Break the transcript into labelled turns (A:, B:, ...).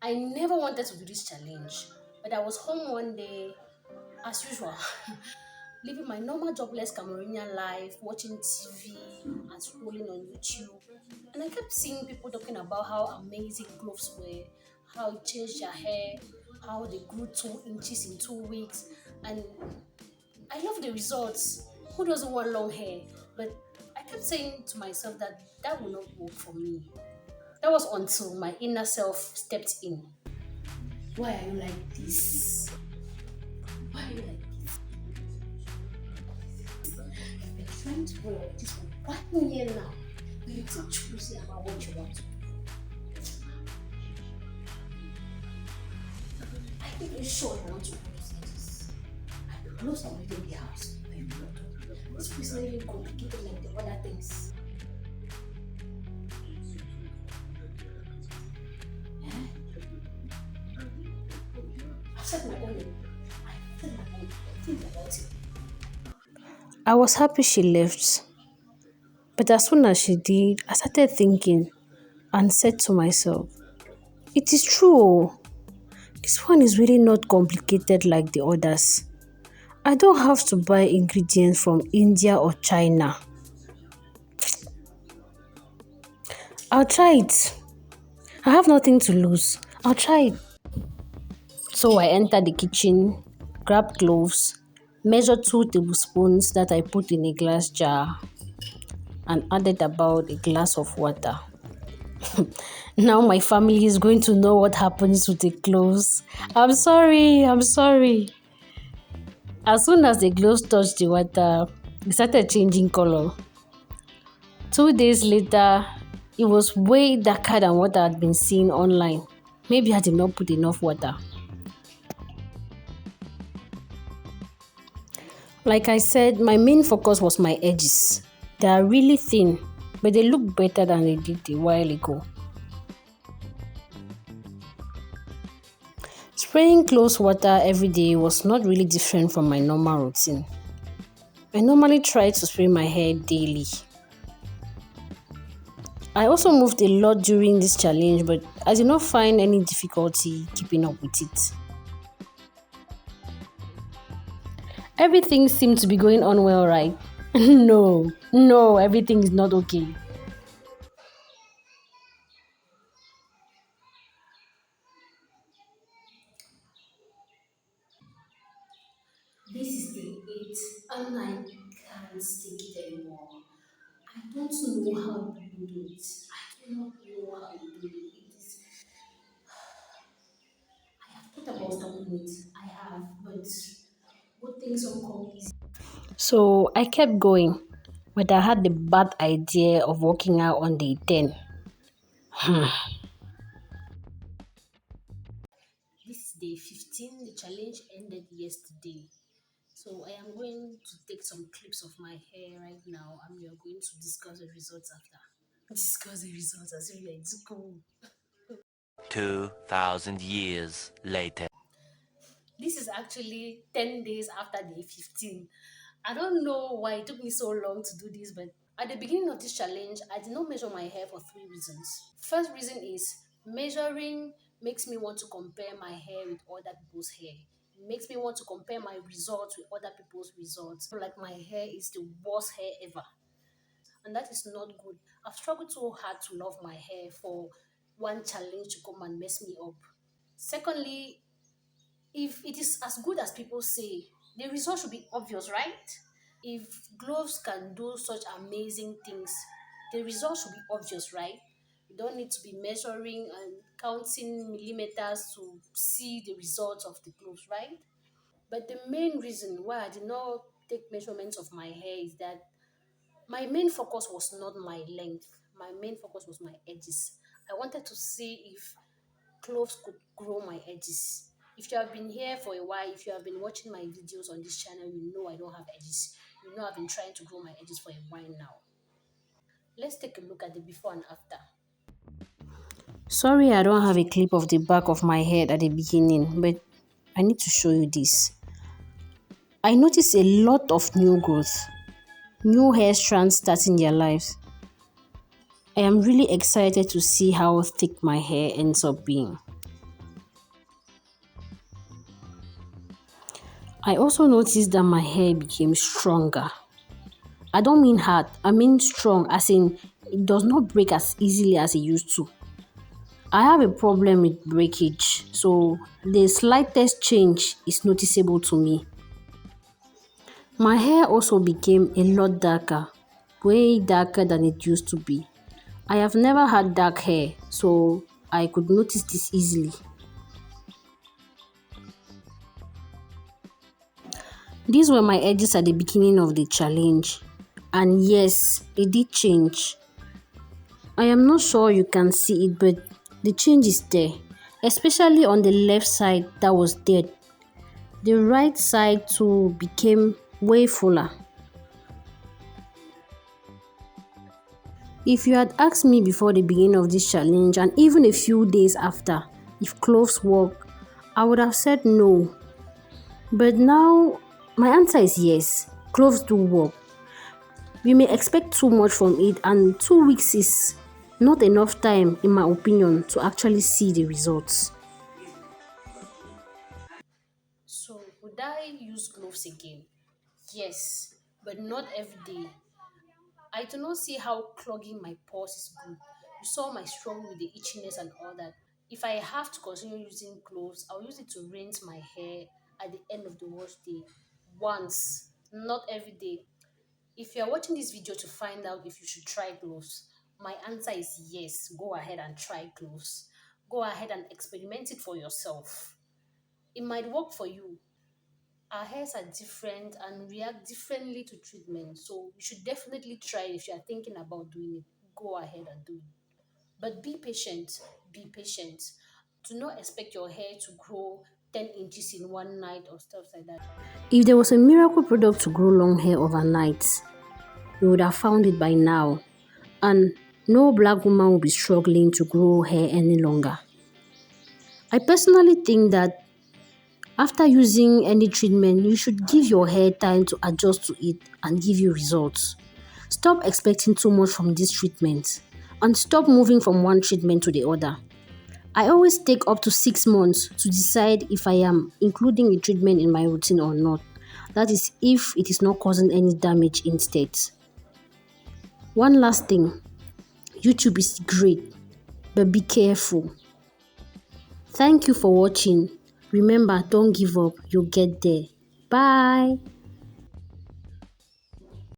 A: I never wanted to do this challenge, but I was home one day, as usual, living my normal jobless Cameroonian life, watching TV and scrolling on YouTube. And I kept seeing people talking about how amazing clothes were, how it changed their hair, how they grew 2 inches in 2 weeks. And I love the results. Who doesn't want long hair? But I kept saying to myself that that will not work for me. That was until my inner self stepped in. Why are you like this? Why are you like this? You've been trying to go like this for 1 year now. But you're still choosing about what you want to do. I think you're sure you want to do this. I close are within the house. This place is not even complicated like the other things. I've said my own. I've said my own. Think about it. I was happy she left, but as soon as she did, I started thinking and said to myself, it is true. This one is really not complicated like the others. I don't have to buy ingredients from India or China. I'll try it. I have nothing to lose. I'll try it. So I entered the kitchen, grabbed cloves, measured 2 tablespoons that I put in a glass jar, and added about a glass of water. Now my family is going to know what happens with the cloves. I'm sorry. As soon as the cloves touched the water, it started changing color. 2 days later, it was way darker than what I had been seeing online. Maybe I did not put enough water. Like I said, my main focus was my edges. They are really thin, but they look better than they did a while ago. Spraying close water every day was not really different from my normal routine. I normally try to spray my hair daily. I also moved a lot during this challenge, but I did not find any difficulty keeping up with it. Everything seemed to be going on well, right? No, everything is not okay. This is day 8, and I can't take it anymore. I don't know how people do it. I do not know how you do it. I have thought about stopping it. I have, but good things don't come easy. So I kept going, but I had the bad idea of working out on day 10. This is day 15. The challenge ended yesterday. So I am going to take some clips of my hair right now, and we are going to discuss the results after. Discuss the results as if we are in school.
B: 2,000 years later.
A: This is actually 10 days after day 15. I don't know why it took me so long to do this, but at the beginning of this challenge, I did not measure my hair for 3 reasons. First reason is measuring makes me want to compare my hair with other people's hair. It makes me want to compare my results with other people's results. Like my hair is the worst hair ever. And that is not good. I've struggled so hard to love my hair for one challenge to come and mess me up. Secondly, if it is as good as people say, the result should be obvious, right? If gloves can do such amazing things, the result should be obvious, right? You don't need to be measuring and counting millimeters to see the results of the gloves, right? But the main reason why I did not take measurements of my hair is that my main focus was not my length. My main focus was my edges. I wanted to see if cloves could grow my edges. If you have been here for a while, if you have been watching my videos on this channel, you know I don't have edges. You know I've been trying to grow my edges for a while now. Let's take a look at the before and after. Sorry, I don't have a clip of the back of my head at the beginning, but I need to show you this. I noticed a lot of new growth, new hair strands starting their lives. I am really excited to see how thick my hair ends up being. I also noticed that my hair became stronger. I don't mean hard, I mean strong, as in it does not break as easily as it used to. I have a problem with breakage, so the slightest change is noticeable to me. My hair also became a lot darker, way darker than it used to be. I have never had dark hair, so I could notice this easily. These were my edges at the beginning of the challenge, and yes, it did change. I am not sure you can see it, but the change is there, especially on the left side that was dead. The right side too became way fuller. If you had asked me before the beginning of this challenge and even a few days after if cloves work, I would have said no. But now my answer is yes. Cloves do work. We may expect too much from it, and 2 weeks is not enough time, in my opinion, to actually see the results. So, would I use gloves again? Yes, but not every day. I do not see how clogging my pores is good. You saw my struggle with the itchiness and all that. If I have to continue using gloves, I'll use it to rinse my hair at the end of the wash day once, not every day. If you're watching this video to find out if you should try gloves, my answer is yes. Go ahead and try gloves. Go ahead and experiment it for yourself. It might work for you. Our hairs are different and react differently to treatment. So you should definitely try it. If you are thinking about doing it. Go ahead and do it. But be patient. Be patient. Do not expect your hair to grow 10 inches in one night or stuff like that. If there was a miracle product to grow long hair overnight, we would have found it by now. And no black woman will be struggling to grow hair any longer. I personally think that after using any treatment, you should give your hair time to adjust to it and give you results. Stop expecting too much from this treatment and stop moving from one treatment to the other. I always take up to 6 months to decide if I am including a treatment in my routine or not. That is, if it is not causing any damage instead. One last thing, YouTube is great, but be careful. Thank you for watching. Remember, don't give up, you'll get there. Bye.